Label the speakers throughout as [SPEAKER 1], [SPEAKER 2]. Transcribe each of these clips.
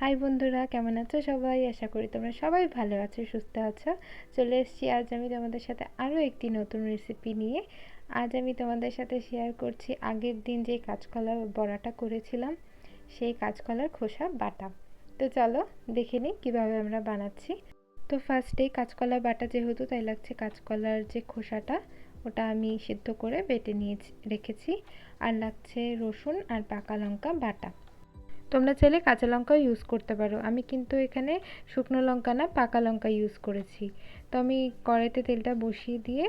[SPEAKER 1] High বন্ধুরা, কেমন আছো সবাই? আশা করি তোমরা সবাই ভালো আছো, সুস্থ আছো। চলে এসেছি আজ আমি তোমাদের সাথে আরও একটি নতুন রেসিপি নিয়ে। আজ আমি তোমাদের সাথে শেয়ার করছি আগের দিন যে কাঁচকলার বড়াটা করেছিলাম, সেই কাঁচকলার খোসা বাটা। তো চলো দেখে নিই কীভাবে আমরা বানাচ্ছি। তো ফার্স্টেই কাঁচকলা বাটা যেহেতু, তাই লাগছে কাঁচকলার যে খোসাটা, ওটা আমি সিদ্ধ করে বেটে রেখেছি। আর লাগছে রসুন আর পাকা লঙ্কা বাটা। তোমরা চাইলে কাঁচা লঙ্কাও ইউজ করতে পারো, আমি কিন্তু এখানে শুকনো লঙ্কা না পাকা লঙ্কা ইউজ করেছি। তো আমি কড়াইতে তেলটা বসিয়ে দিয়ে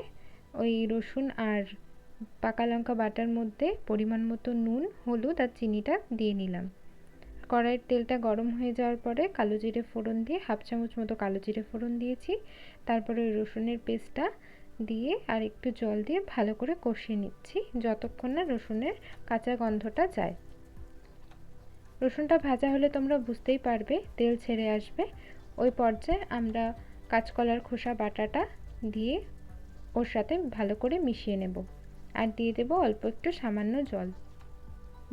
[SPEAKER 1] ওই রসুন আর পাকা লঙ্কা বাটার মধ্যে পরিমাণ মতো নুন, হলুদ আর চিনিটা দিয়ে নিলাম। কড়াইয়ের তেলটা গরম হয়ে যাওয়ার পরে কালো জিরে ফোড়ন দিয়ে 1/2 চামচ মতো কালো জিরে ফোড়ন দিয়েছি। তারপরে ওই রসুনের পেস্টটা দিয়ে আর একটু জল দিয়ে ভালো করে কষিয়ে নিচ্ছি যতক্ষণ না রসুনের কাঁচা গন্ধটা যায়। রসুনটা ভাজা হলে তোমরা বুঝতেই পারবে, তেল ছেড়ে আসবে। ওই পর্যায়ে আমরা কাঁচকলার খোসা বাটাটা দিয়ে ওর সাথে ভালো করে মিশিয়ে নেব। আর দিয়ে দেব অল্প একটু সামান্য জল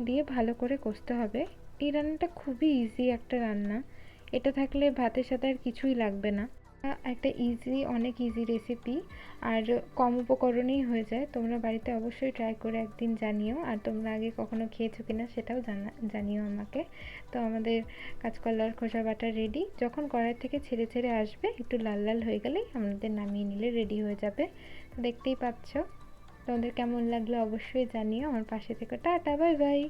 [SPEAKER 1] দিয়ে ভালো করে কষতে হবে। এই রান্নাটা খুবই ইজি একটা রান্না, এটা থাকলে ভাতের সাথে আর কিছুই লাগবে না। একটা অনেক ইজি রেসিপি, আর কম উপকরণেই হয়ে যায়। তোমরা বাড়িতে অবশ্যই ট্রাই করে একদিন জানিও, আর তোমরা আগে কখনো খেয়েছো কিনা সেটাও জানিও আমাকে। তো আমাদের কাঁচকলার খোসা বাটা রেডি। যখন কড়াই থেকে ছেড়ে ছেড়ে আসবে, একটু লাল লাল হয়ে গেলেই আমাদের নামিয়ে নিলে রেডি হয়ে যাবে। তো দেখতেই পাচ্ছ। তোমাদের কেমন লাগলো অবশ্যই জানিও। আমার পাশে থেকে টাটা, বাই বাই।